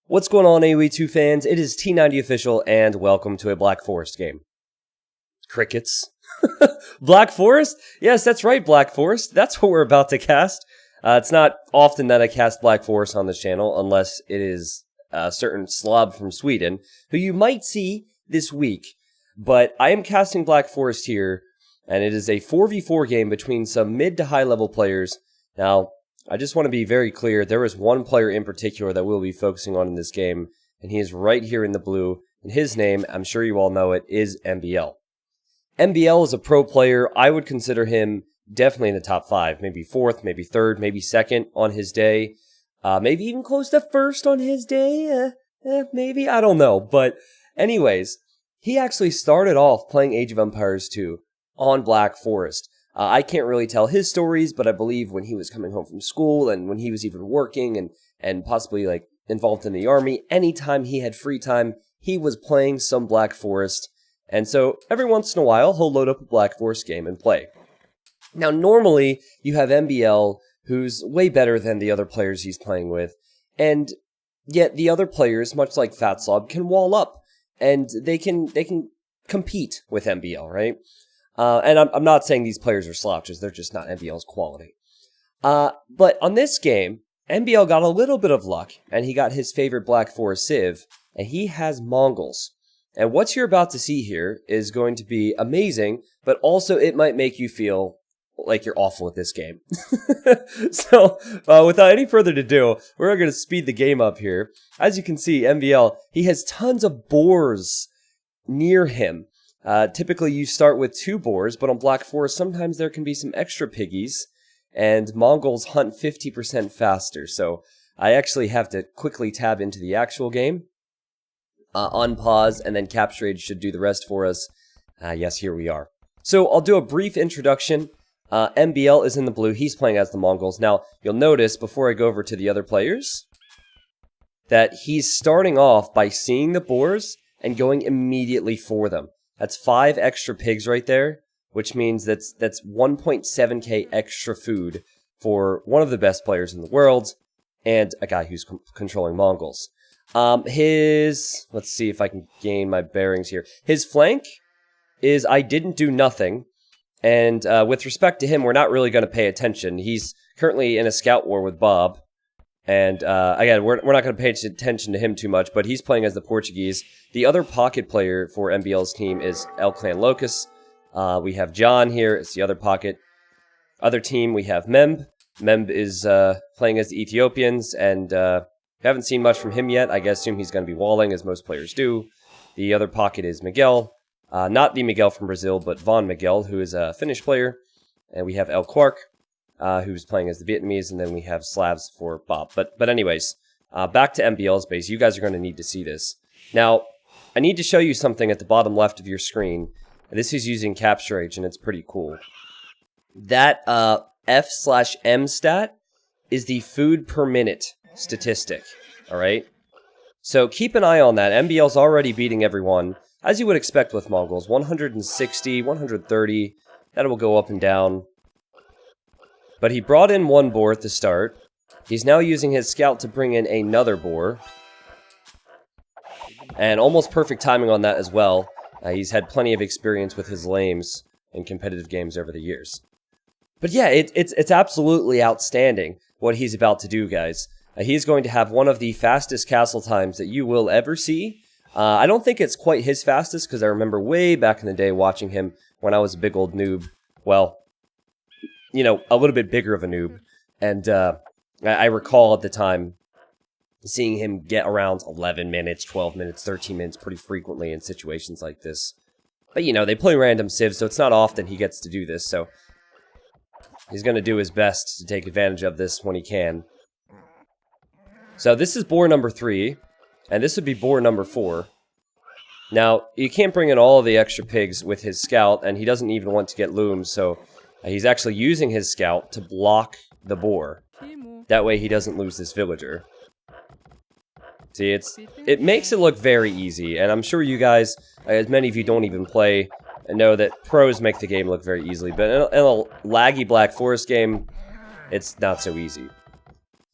What's going on, AoE2 fans? It is T90 Official, and welcome to a Black Forest game. Crickets. Black Forest? Yes, that's right, Black Forest. That's what we're about to cast. It's not often that I cast Black Forest on this channel, unless it is a certain slob from Sweden, who you might see this week. But I am casting Black Forest here, and it is a 4v4 game between some mid to high level players. Now, I just want to be very clear, there is one player in particular that we'll be focusing on in this game, and he is right here in the blue, and his name, I'm sure you all know it, is MBL. MBL is a pro player. I would consider him definitely in the top 5, maybe 4th, maybe 3rd, maybe 2nd on his day, maybe even close to 1st on his day, maybe, I don't know, but anyways, he actually started off playing Age of Empires 2 on Black Forest. I can't really tell his stories, but I believe when he was coming home from school and when he was even working and possibly like involved in the army, anytime he had free time, he was playing some Black Forest. And so every once in a while, he'll load up a Black Forest game and play. Now, normally you have MBL, who's way better than the other players he's playing with. And yet the other players, much like Fat Slob, can wall up and they can compete with MBL, right? And I'm not saying these players are slouches, they're just not MBL's quality. But on this game, MBL got a little bit of luck, and he got his favorite Black Forest Civ, and he has Mongols. And what you're about to see here is going to be amazing, but also it might make you feel like you're awful at this game. So, without any further ado, we're going to speed the game up here. As you can see, MBL, he has tons of boars near him. Typically you start with 2 boars, but on Black Forest sometimes there can be some extra piggies, and Mongols hunt 50% faster, so I actually have to quickly tab into the actual game, unpause, and then Capture Age should do the rest for us. Yes, here we are. So I'll do a brief introduction. MBL is in the blue, he's playing as the Mongols. Now, you'll notice, before I go over to the other players, that he's starting off by seeing the boars and going immediately for them. That's 5 extra pigs right there, which means that's 1.7k extra food for one of the best players in the world, and a guy who's controlling Mongols. Let's see if I can gain my bearings here. His flank is I didn't do nothing, and with respect to him, we're not really going to pay attention. He's currently in a scout war with Bob, and again, we're not going to pay attention to him too much, but he's playing as the Portuguese. The other pocket player for MBL's team is El Clan Locus. We have John here, it's the other pocket. Other team, we have Memb. Memb is playing as the Ethiopians, and haven't seen much from him yet. I assume he's going to be walling, as most players do. The other pocket is Miguel. Not the Miguel from Brazil, but Von Miguel, who is a Finnish player. And we have El Quark, who's playing as the Vietnamese, and then we have Slavs for Bob. But anyways, back to MBL's base. You guys are going to need to see this. Now, I need to show you something at the bottom left of your screen. This is using Capture Age, and it's pretty cool. That F/M stat is the food per minute statistic, alright? So keep an eye on that. MBL's already beating everyone, as you would expect with Mongols. 160, 130, that will go up and down. But he brought in 1 boar at the start. He's now using his scout to bring in another boar. And almost perfect timing on that as well. He's had plenty of experience with his lames in competitive games over the years. But yeah, it's absolutely outstanding what he's about to do, guys. He's going to have one of the fastest castle times that you will ever see. I don't think it's quite his fastest, because I remember way back in the day watching him when I was a big old noob. Well, you know, a little bit bigger of a noob. And I recall at the time seeing him get around 11 minutes, 12 minutes, 13 minutes pretty frequently in situations like this. But, you know, they play random civs, so it's not often he gets to do this, so he's going to do his best to take advantage of this when he can. So this is boar number 3, and this would be boar number 4. Now, you can't bring in all of the extra pigs with his scout, and he doesn't even want to get looms, so he's actually using his scout to block the boar. That way he doesn't lose this villager. See, it makes it look very easy, and I'm sure you guys, as many of you don't even play, know that pros make the game look very easily, but in a laggy Black Forest game, it's not so easy.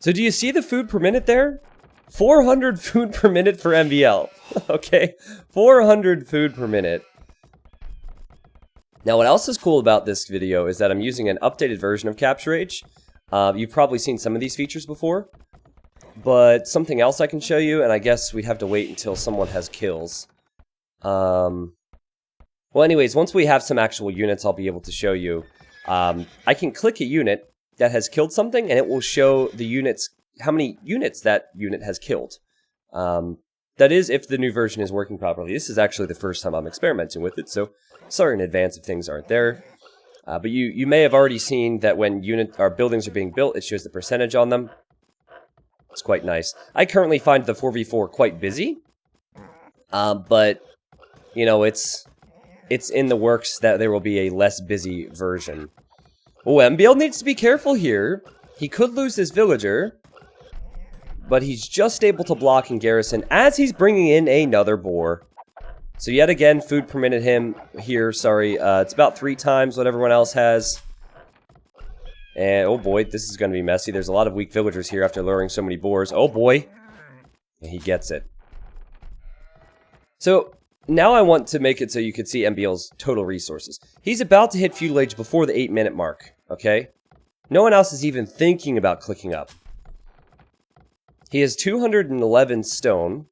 So do you see the food per minute there? 400 food per minute for MBL. Okay, 400 food per minute. Now, what else is cool about this video is that I'm using an updated version of Capture Age. You've probably seen some of these features before, but something else I can show you, and I guess we'd have to wait until someone has kills. Well, anyways, once we have some actual units, I'll be able to show you. I can click a unit that has killed something, and it will show the units, how many units that unit has killed. That is, if the new version is working properly. This is actually the first time I'm experimenting with it, so sorry in advance if things aren't there. But you may have already seen that when buildings are being built, it shows the percentage on them. It's quite nice. I currently find the 4v4 quite busy, but you know, it's in the works that there will be a less busy version. Oh, MBL needs to be careful here. He could lose his villager, but he's just able to block and garrison as he's bringing in another boar. So yet again, food per minute him here, sorry. It's about 3 times what everyone else has. And oh boy, this is going to be messy. There's a lot of weak villagers here after luring so many boars. Oh boy. And he gets it. So now I want to make it so you can see MBL's total resources. He's about to hit feudal age before the 8-minute mark, okay? No one else is even thinking about clicking up. He has 211 stone,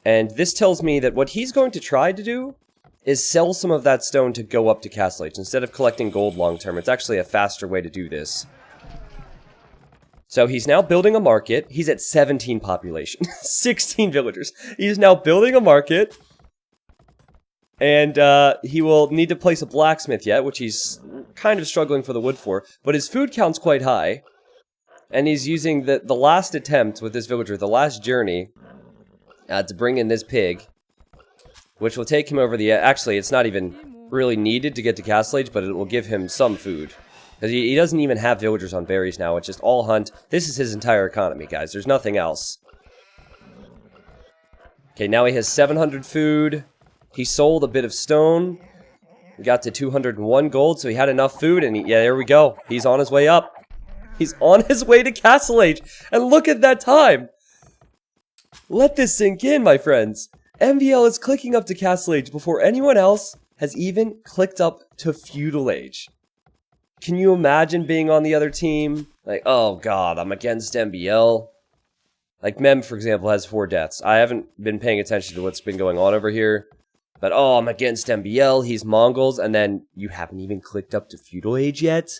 and this tells me that what he's going to try to do is sell some of that stone to go up to castle age. Instead of collecting gold long term, it's actually a faster way to do this. So he's now building a market. He's at 17 population, 16 villagers. He's now building a market, and he will need to place a blacksmith yet, which he's kind of struggling for the wood for, but his food count's quite high. And he's using the last attempt with this villager, the last journey, to bring in this pig, which will take him over the... Actually, it's not even really needed to get to Castle Age, but it will give him some food. Because he doesn't even have villagers on berries now, it's just all hunt. This is his entire economy, guys. There's nothing else. Okay, now he has 700 food. He sold a bit of stone. We got to 201 gold, so he had enough food, and yeah, there we go. He's on his way up. He's on his way to Castle Age. And look at that time. Let this sink in, my friends. MVL is clicking up to Castle Age before anyone else has even clicked up to Feudal Age. Can you imagine being on the other team? Like, oh god, I'm against MBL. Like, Mem, for example, has 4 deaths. I haven't been paying attention to what's been going on over here. But, oh, I'm against MBL, he's Mongols, and then you haven't even clicked up to Feudal Age yet?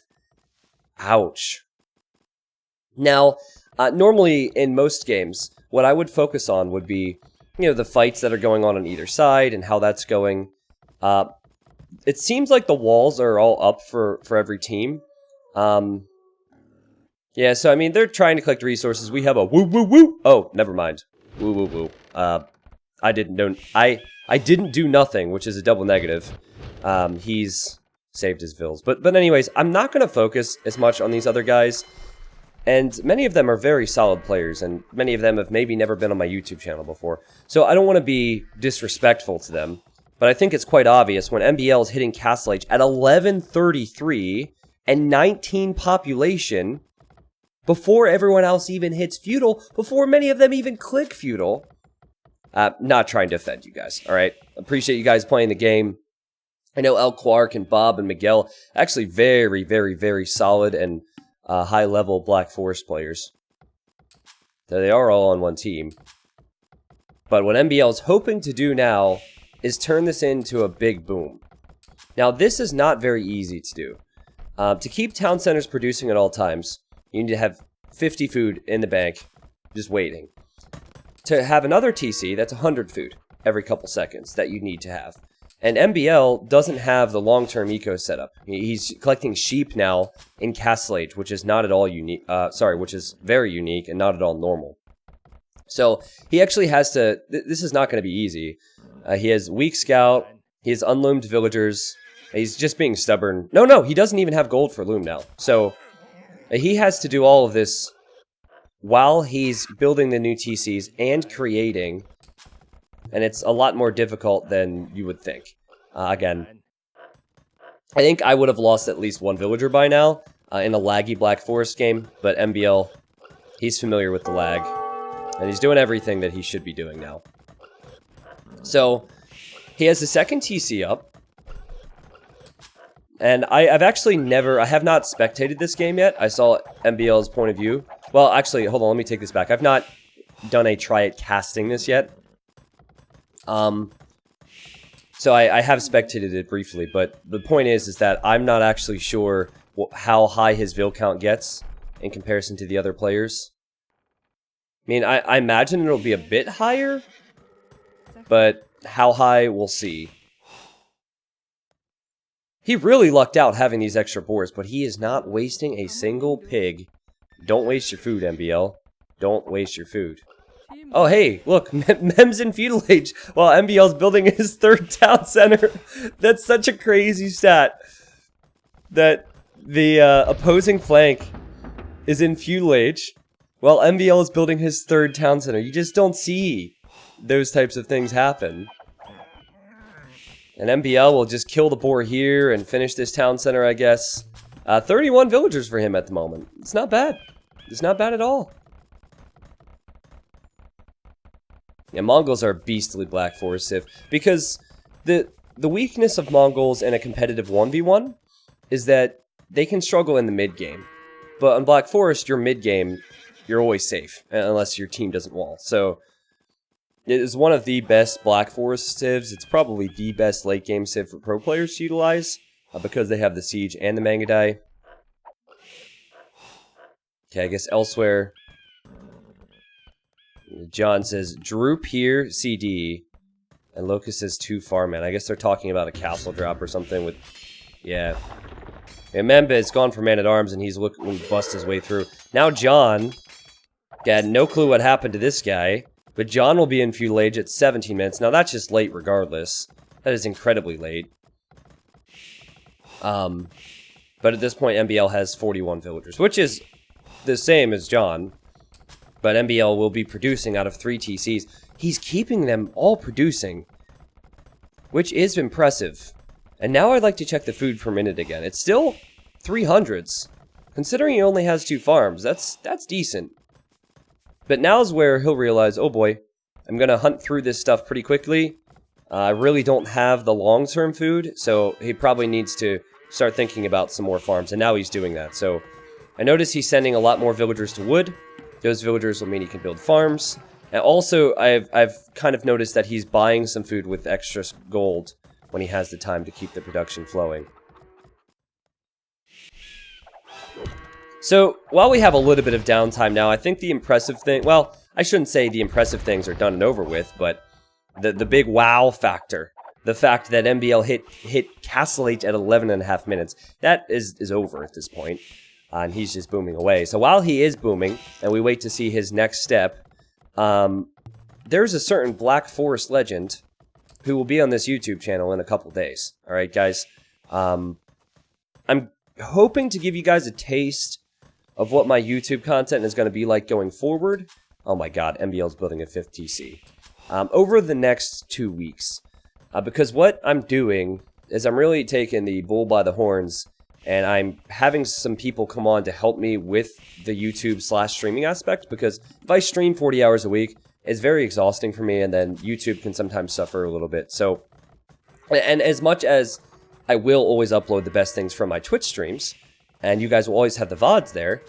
Ouch. Now, normally in most games, what I would focus on would be, you know, the fights that are going on either side and how that's going. It seems like the walls are all up for every team. Yeah, so I mean, they're trying to collect resources. We have a woo woo woo. Oh, never mind. Woo woo woo. I didn't do nothing, which is a double negative. He's saved his vills. But anyways, I'm not going to focus as much on these other guys. And many of them are very solid players, and many of them have maybe never been on my YouTube channel before. So I don't want to be disrespectful to them, but I think it's quite obvious when MBL is hitting Castle Age at 1133 and 19 population, before everyone else even hits Feudal, before many of them even click Feudal. Not trying to offend you guys, alright? Appreciate you guys playing the game. I know El Quark and Bob and Miguel, actually very, very, very solid and high-level Black Forest players. So they are all on one team. But what MBL is hoping to do now is turn this into a big boom. Now, this is not very easy to do. To keep town centers producing at all times, you need to have 50 food in the bank, just waiting. To have another TC, that's 100 food every couple seconds that you need to have. And MBL doesn't have the long-term eco setup. He's collecting sheep now in Castle Age, which is not at all unique. Which is very unique and not at all normal. So he actually has to. This is not going to be easy. He has weak scout. He has unloomed villagers. He's just being stubborn. No, he doesn't even have gold for loom now. So he has to do all of this while he's building the new TCs and creating. And it's a lot more difficult than you would think. Again, I think I would have lost at least one villager by now in a laggy Black Forest game, but MBL, he's familiar with the lag. And he's doing everything that he should be doing now. So, he has the second TC up. And I've actually I have not spectated this game yet. I saw MBL's point of view. Well, actually, hold on, let me take this back. I've not done a try at casting this yet. So I have spectated it briefly, but the point is that I'm not actually sure how high his vill count gets in comparison to the other players. I mean, I imagine it'll be a bit higher, but how high, we'll see. He really lucked out having these extra boars, but he is not wasting a single pig. Don't waste your food, MBL. Don't waste your food. Oh, hey, look, Mem's in feudal age while MBL's building his third town center. That's such a crazy stat. That the opposing flank is in feudal age while MBL is building his third town center. You just don't see those types of things happen. And MBL will just kill the boar here and finish this town center, I guess. 31 villagers for him at the moment. It's not bad. It's not bad at all. Yeah, Mongols are beastly Black Forest Civ. Because the weakness of Mongols in a competitive 1v1 is that they can struggle in the mid-game. But on Black Forest, your mid-game, you're always safe. Unless your team doesn't wall. So it is one of the best Black Forest civs. It's probably the best late-game civ for pro players to utilize. Because they have the Siege and the Mangadai. Okay, I guess elsewhere. John says, droop here, CD. And Locust says, too far, man. I guess they're talking about a castle drop or something with... Yeah. And Memba has gone for Man-at-Arms, and he's looking to bust his way through. Now John got no clue what happened to this guy. But John will be in feudal age at 17 minutes. Now, that's just late regardless. That is incredibly late. But at this point, MBL has 41 villagers, which is the same as John. But MBL will be producing out of 3 TCs. He's keeping them all producing, which is impressive. And now I'd like to check the food per minute again. It's still 300s. Considering he only has 2 farms, that's decent. But now's where he'll realize, oh boy, I'm going to hunt through this stuff pretty quickly. I really don't have the long-term food, so he probably needs to start thinking about some more farms, and now he's doing that. So I notice he's sending a lot more villagers to wood. Those villagers will mean he can build farms. And also, I've kind of noticed that he's buying some food with extra gold when he has the time to keep the production flowing. So, while we have a little bit of downtime now, I think the impressive thing... Well, I shouldn't say the impressive things are done and over with, but the big wow factor. The fact that MBL hit Castle H at 11.5 minutes. That is over at this point. And he's just booming away. So while he is booming, and we wait to see his next step, there's a certain Black Forest legend who will be on this YouTube channel in a couple days. Alright, guys. I'm hoping to give you guys a taste of what my YouTube content is going to be like going forward. Oh my god, MBL's building a 5th TC. Over the next 2 weeks. Because what I'm doing is I'm really taking the bull by the horns, and I'm having some people come on to help me with the YouTube/streaming aspect, because if I stream 40 hours a week, it's very exhausting for me, and then YouTube can sometimes suffer a little bit. So, and as much as I will always upload the best things from my Twitch streams, and you guys will always have the VODs there,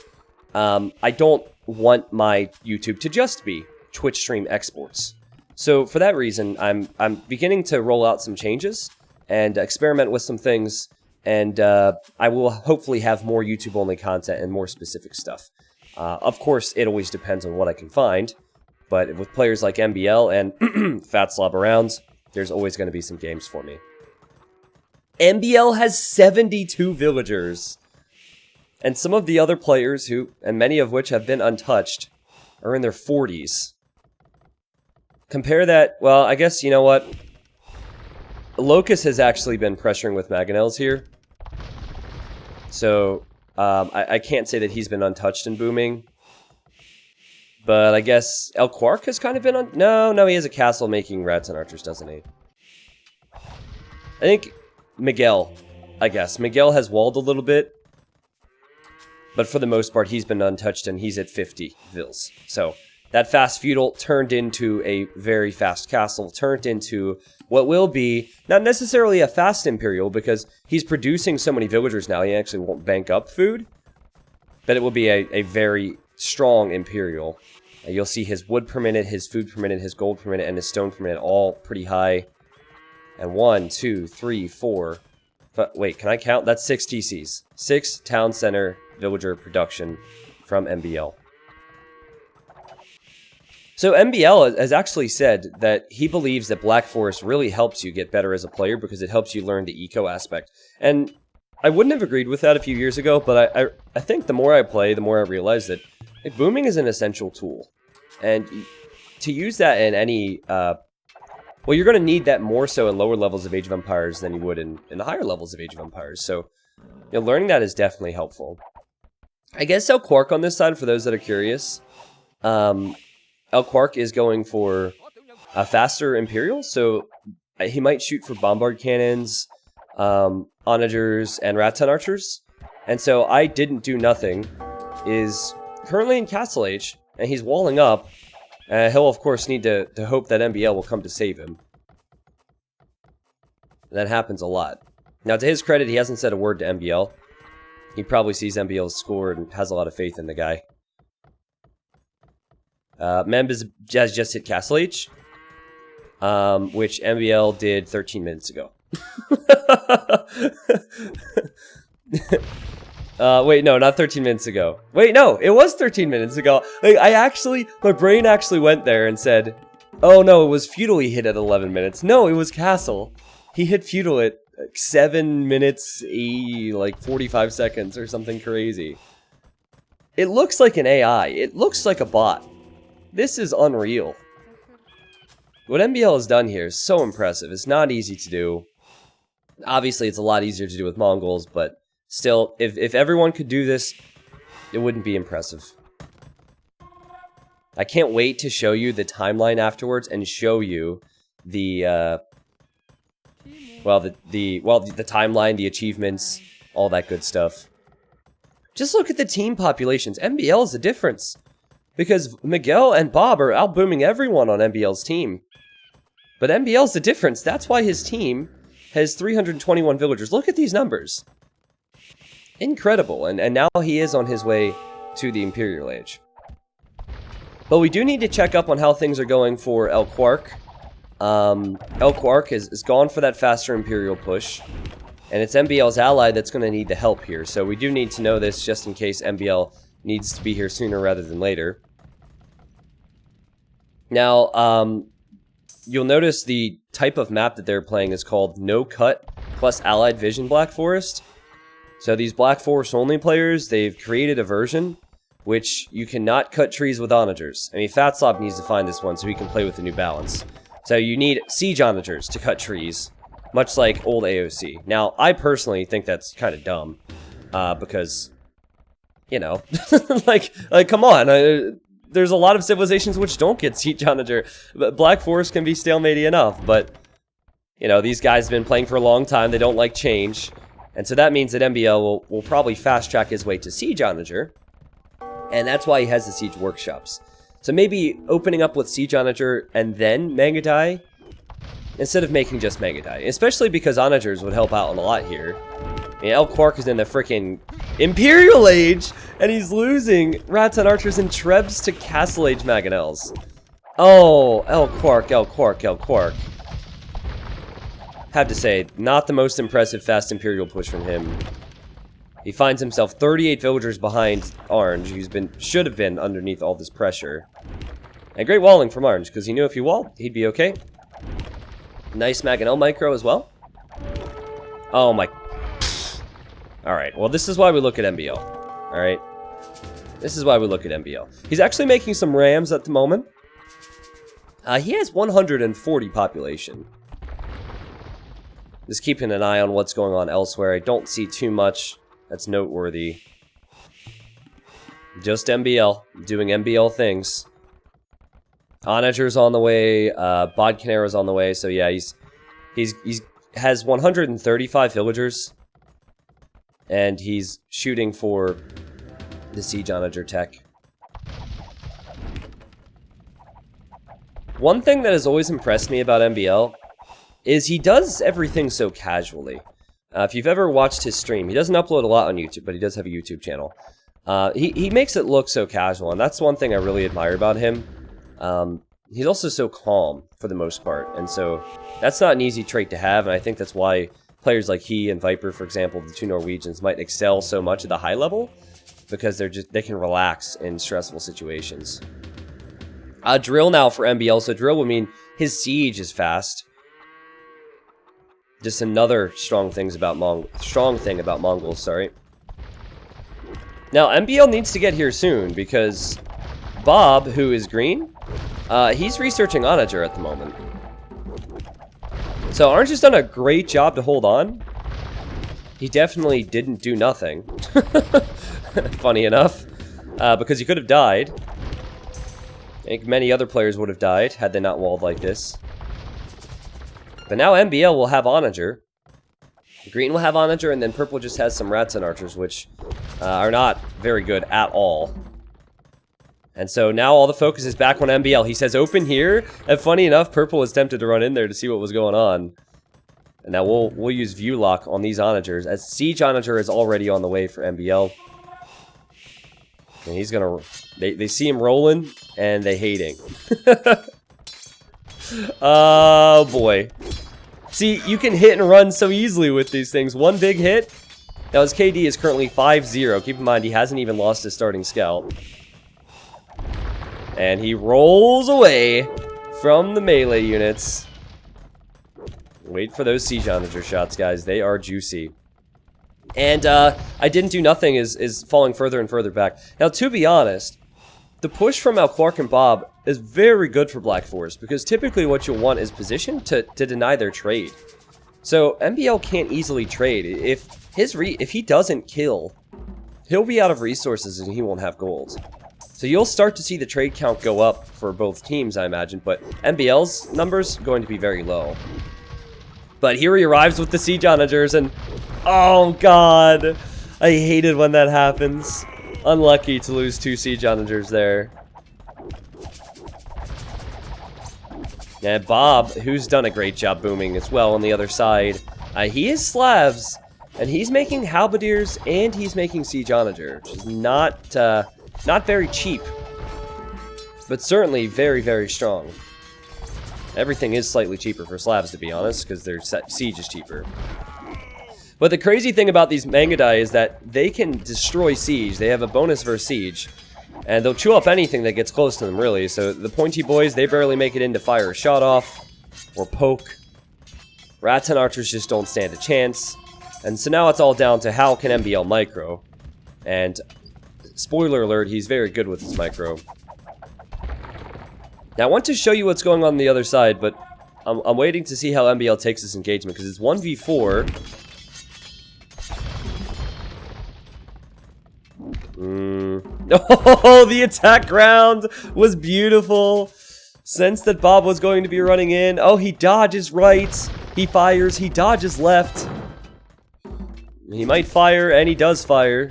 I don't want my YouTube to just be Twitch stream exports. So for that reason, I'm beginning to roll out some changes and experiment with some things, and I will hopefully have more YouTube-only content and more specific stuff. Of course, it always depends on what I can find, but with players like MBL and Fat Slob Arounds, there's always going to be some games for me. MBL has 72 villagers, and some of the other players who, and many of which have been untouched, are in their 40s. Compare that, well, I guess, you know what? Locust has actually been pressuring with Mangonels here. So, I can't say that he's been untouched and booming. But I guess El Quark has kind of been No, he has a castle making rats and archers, doesn't he? I think Miguel, I guess. Miguel has walled a little bit. But for the most part, he's been untouched and he's at 50 vills. So, that fast feudal turned into a very fast castle, turned into what will be not necessarily a fast imperial, because he's producing so many villagers now, he actually won't bank up food, but it will be a very strong imperial. You'll see his wood per minute, his food per minute, his gold per minute, and his stone per minute all pretty high. And 1, 2, 3, 4... Wait, can I count? That's 6 TCs. 6 town center villager production from MBL. So MBL has actually said that he believes that Black Forest really helps you get better as a player because it helps you learn the eco aspect. And I wouldn't have agreed with that a few years ago, but I think the more I play, the more I realize that booming is an essential tool. And to use that in any... well, you're going to need that more so in lower levels of Age of Empires than you would in the higher levels of Age of Empires. So, you know, learning that is definitely helpful. I guess El Quark on this side, for those that are curious, El Quark is going for a faster Imperial, so he might shoot for Bombard Cannons, Onagers, and Rattan Archers. And so I Didn't Do Nothing is currently in Castle Age, and he's walling up. He'll, of course, need to hope that MBL will come to save him. That happens a lot. Now, to his credit, he hasn't said a word to MBL. He probably sees MBL's score and has a lot of faith in the guy. Members has just hit Castle Age, which MBL did 13 minutes ago. Wait, no, not 13 minutes ago. Wait, no, it was 13 minutes ago. Like, my brain actually went there and said, oh no, it was Feudal he hit at 11 minutes. No, it was Castle. He hit Feudal at 7 minutes, 45 seconds or something crazy. It looks like an AI. It looks like a bot. This is unreal. What MBL has done here is so impressive. It's not easy to do. Obviously, it's a lot easier to do with Mongols, but still, if everyone could do this, it wouldn't be impressive. I can't wait to show you the timeline afterwards and show you the, the timeline, the achievements, all that good stuff. Just look at the team populations. MBL is the difference. Because Miguel and Bob are outbooming everyone on MBL's team. But MBL's the difference. That's why his team has 321 villagers. Look at these numbers. Incredible. And now he is on his way to the Imperial Age. But we do need to check up on how things are going for El Quark. El Quark is gone for that faster Imperial push. And it's MBL's ally that's going to need the help here. So we do need to know this just in case MBL needs to be here sooner rather than later. Now, you'll notice the type of map that they're playing is called No Cut plus Allied Vision Black Forest. So these Black Forest only players, they've created a version which you cannot cut trees with onagers. I mean, Fatslop needs to find this one so he can play with the new balance. So you need siege onagers to cut trees, much like old AOC. Now, I personally think that's kind of dumb, because, you know, like come on, there's a lot of civilizations which don't get siege onager. Black Forest can be stalematy enough, but, you know, these guys have been playing for a long time, they don't like change, and so that means that MBL will probably fast-track his way to siege onager, and that's why he has the siege workshops. So maybe opening up with siege onager and then Mangadai, instead of making just Mangadai, especially because onagers would help out a lot here. I mean, El Quark is in the freaking Imperial Age, and he's losing Rattan Archers and Trebs to Castle Age Mangonels. Oh, El Quark, El Quark, El Quark. Have to say, not the most impressive fast Imperial push from him. He finds himself 38 villagers behind Orange, who's should have been underneath all this pressure. And great walling from Orange, because he knew if he walled, he'd be okay. Nice Mangonel micro as well. Oh my... Alright, well this is why we look at MBL. Alright? This is why we look at MBL. He's actually making some rams at the moment. He has 140 population. Just keeping an eye on what's going on elsewhere. I don't see too much that's noteworthy. Just MBL. Doing MBL things. Onager's on the way. Bodcanera's on the way. So yeah, he's has 135 villagers. And he's shooting for the siege onager tech. One thing that has always impressed me about MBL is he does everything so casually. If you've ever watched his stream, he doesn't upload a lot on YouTube, but he does have a YouTube channel. He makes it look so casual, and that's one thing I really admire about him. He's also so calm, for the most part, and so that's not an easy trait to have, and I think that's why players like he and Viper, for example, the two Norwegians, might excel so much at the high level, because they can relax in stressful situations. Drill now for MBL, so drill would mean his siege is fast. Just another strong thing about Mongols, sorry. Now, MBL needs to get here soon, because Bob, who is green, he's researching Onager at the moment. So Orange has done a great job to hold on. He definitely didn't do nothing. Funny enough, because he could have died. I think many other players would have died had they not walled like this. But now MBL will have Onager. Green will have Onager, and then purple just has some rats and archers, which are not very good at all. And so now all the focus is back on MBL. He says open here, and funny enough, purple was tempted to run in there to see what was going on. And now we'll use view lock on these Onagers, as siege Onager is already on the way for MBL. And he's gonna... They see him rolling, and they hating. Oh, boy. See, you can hit and run so easily with these things. One big hit. Now, his KD is currently 5-0. Keep in mind, he hasn't even lost his starting scout. And he rolls away from the melee units. Wait for those siege Onager shots, guys. They are juicy. And I didn't do nothing is falling further and further back. Now, to be honest, the push from Clark and Bob is very good for Black Forest, because typically what you'll want is position to deny their trade. So MBL can't easily trade. If he doesn't kill, he'll be out of resources and he won't have gold. So you'll start to see the trade count go up for both teams, I imagine, but MBL's numbers going to be very low. But here he arrives with the siege Onagers, and oh god, I hated when that happens. Unlucky to lose 2 siege Onagers there. And Bob, who's done a great job booming as well on the other side, he is Slavs, and he's making halberdiers and he's making siege Onager, which is not very cheap, but certainly very, very strong. Everything is slightly cheaper for Slavs, to be honest, because their siege is cheaper. But the crazy thing about these Mangadai is that they can destroy siege. They have a bonus versus siege, and they'll chew up anything that gets close to them, really. So the pointy boys, they barely make it in to fire a shot off or poke. Rats and archers just don't stand a chance. And so now it's all down to how can MBL micro. And spoiler alert, he's very good with his micro. Now I want to show you what's going on the other side, but I'm waiting to see how MBL takes this engagement, because it's 1v4. Oh, the attack round was beautiful. Sensed that Bob was going to be running in. Oh, he dodges right. He fires. He dodges left. He might fire, and he does fire.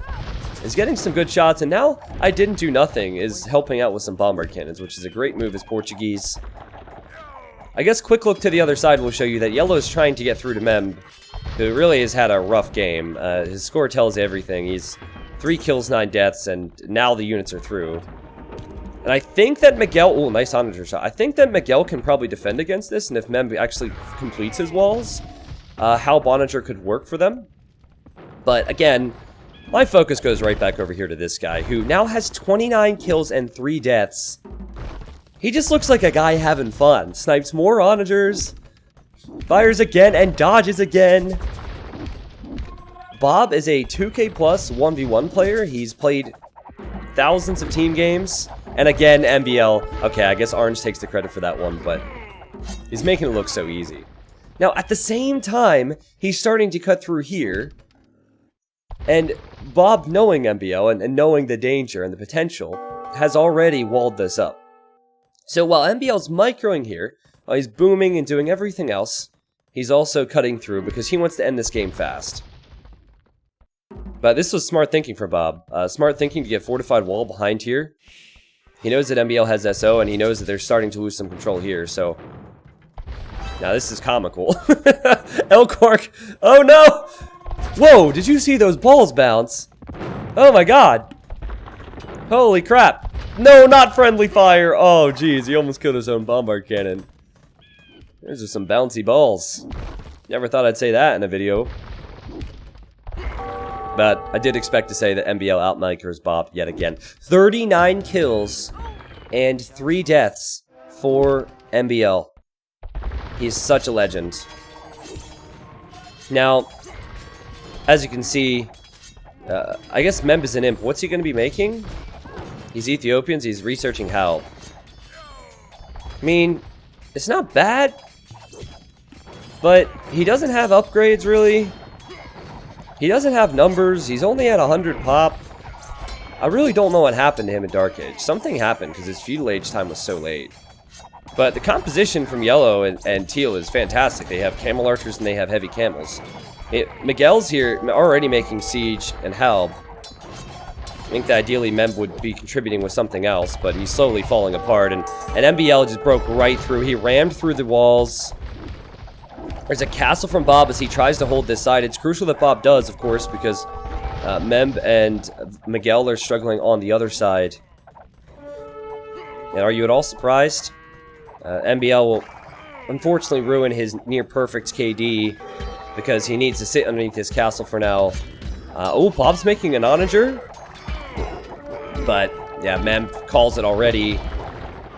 He's getting some good shots, and now I didn't do nothing is helping out with some bombard cannons, which is a great move as Portuguese. I guess quick look to the other side will show you that Yellow is trying to get through to Mem, who really has had a rough game. His score tells everything. He's 3 kills, 9 deaths, and now the units are through. And I think that Miguel... Oh, nice Onager shot. I think that Miguel can probably defend against this, and if Mem actually completes his walls, how Onager could work for them. But again, my focus goes right back over here to this guy, who now has 29 kills and 3 deaths. He just looks like a guy having fun. Snipes more Onagers, fires again, and dodges again. Bob is a 2K plus 1v1 player. He's played thousands of team games. And again, MBL. Okay, I guess Orange takes the credit for that one, but he's making it look so easy. Now, at the same time, he's starting to cut through here. And Bob, knowing MBL and knowing the danger and the potential, has already walled this up. So while MBL's microing here, while he's booming and doing everything else, he's also cutting through because he wants to end this game fast. But this was smart thinking for Bob. Smart thinking to get fortified wall behind here. He knows that MBL has SO, and he knows that they're starting to lose some control here, so... Now, this is comical. Elquark! Oh, no! Whoa, did you see those balls bounce? Oh, my God. Holy crap. No, not friendly fire! Oh, jeez, he almost killed his own bombard cannon. Those are some bouncy balls. Never thought I'd say that in a video. But I did expect to say that MBL outmikers Bob yet again. 39 kills and 3 deaths for MBL. He's such a legend. Now, as you can see, I guess Memb is an imp. What's he going to be making? He's Ethiopian, so he's researching how. I mean, it's not bad, but he doesn't have upgrades, really. He doesn't have numbers. He's only at 100 pop. I really don't know what happened to him in Dark Age. Something happened because his feudal age time was so late. But the composition from Yellow and Teal is fantastic. They have camel archers and they have heavy camels. Miguel's here already making siege and help. I think that ideally Memb would be contributing with something else, but he's slowly falling apart. And MBL just broke right through. He rammed through the walls. There's a castle from Bob as he tries to hold this side. It's crucial that Bob does, of course, because Memb and Miguel are struggling on the other side. And are you at all surprised? MBL will unfortunately ruin his near-perfect KD because he needs to sit underneath this castle for now. Oh, Bob's making an onager. But, yeah, Memb calls it already.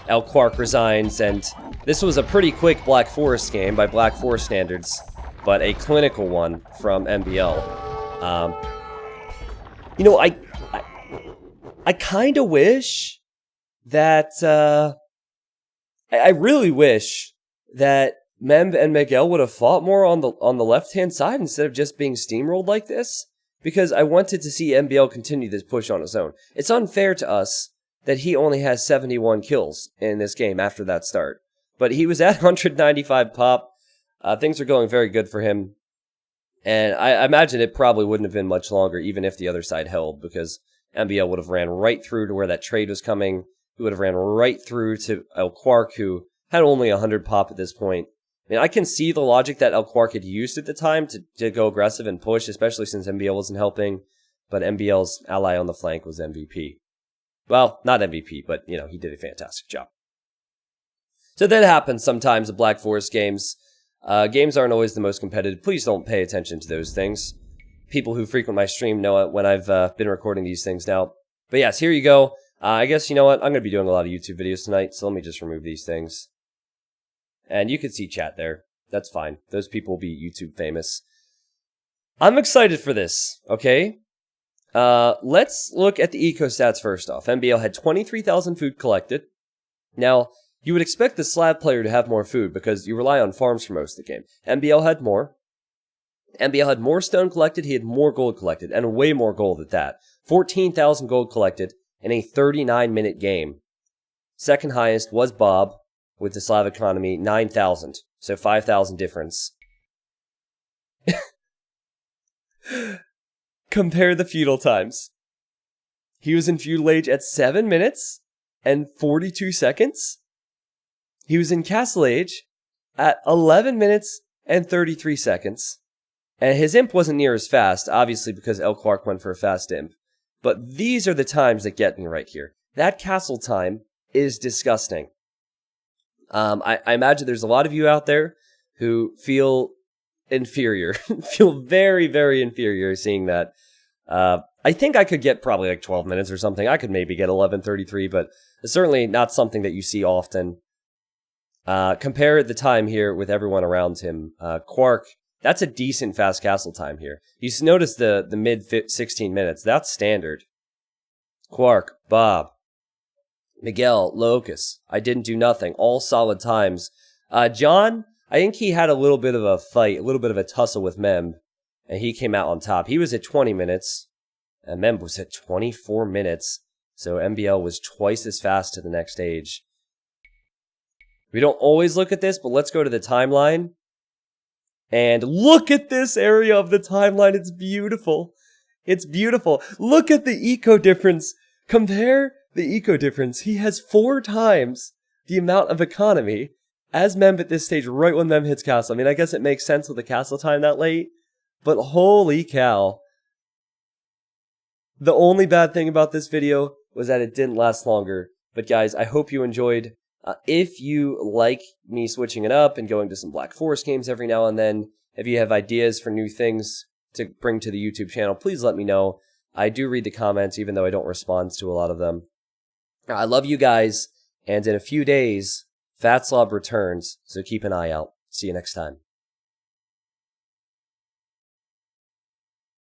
Elquark resigns, and this was a pretty quick Black Forest game by Black Forest standards, but a clinical one from MBL. You know, I kind of wish that, I really wish that Memb and Miguel would have fought more on the left-hand side instead of just being steamrolled like this, because I wanted to see MBL continue this push on his own. It's unfair to us that he only has 71 kills in this game after that start. But he was at 195 pop. Things are going very good for him. And I imagine it probably wouldn't have been much longer, even if the other side held, because MBL would have ran right through to where that trade was coming. He would have ran right through to Elquark, who had only 100 pop at this point. I mean, I can see the logic that Elquark had used at the time to go aggressive and push, especially since MBL wasn't helping. But MBL's ally on the flank was MVP. Well, not MVP, but, you know, he did a fantastic job. So that happens sometimes in Black Forest games. Games aren't always the most competitive. Please don't pay attention to those things. People who frequent my stream know it when I've been recording these things now. But yes, here you go. I guess, you know what? I'm going to be doing a lot of YouTube videos tonight, so let me just remove these things. And you can see chat there. That's fine. Those people will be YouTube famous. I'm excited for this, okay? Let's look at the eco stats first off. MBL had 23,000 food collected. Now, you would expect the slab player to have more food because you rely on farms for most of the game. MBL had more. MBL had more stone collected, he had more gold collected, and way more gold at that. 14,000 gold collected in a 39-minute game. Second highest was Bob with the Slav economy, 9,000. So 5,000 difference. Compare the feudal times. He was in feudal age at 7 minutes and 42 seconds. He was in castle age at 11 minutes and 33 seconds. And his imp wasn't near as fast, obviously because Elquark went for a fast imp. But these are the times that get me right here. That castle time is disgusting. I imagine there's a lot of you out there who feel inferior. Feel very, very inferior seeing that. I think I could get probably like 12 minutes or something. I could maybe get 11:33, but it's certainly not something that you see often. Compare the time here with everyone around him. Quark, that's a decent fast castle time here. You notice the mid 16 minutes. That's standard. Quark, Bob, Miguel, Locus, I didn't do nothing. All solid times. John, I think he had a little bit of a fight, a little bit of a tussle with Memb, and he came out on top. He was at 20 minutes, and Memb was at 24 minutes, so MBL was twice as fast to the next stage. We don't always look at this, but let's go to the timeline. And look at this area of the timeline. It's beautiful. It's beautiful. Look at the eco difference. Compare the eco difference. He has 4 times the amount of economy as Memb at this stage, right when Memb hits castle. I mean, I guess it makes sense with the castle time that late, but holy cow. The only bad thing about this video was that it didn't last longer. But guys, I hope you enjoyed. If you like me switching it up and going to some Black Forest games every now and then, if you have ideas for new things to bring to the YouTube channel, please let me know. I do read the comments, even though I don't respond to a lot of them. I love you guys, and in a few days, Fat Slob returns, so keep an eye out. See you next time.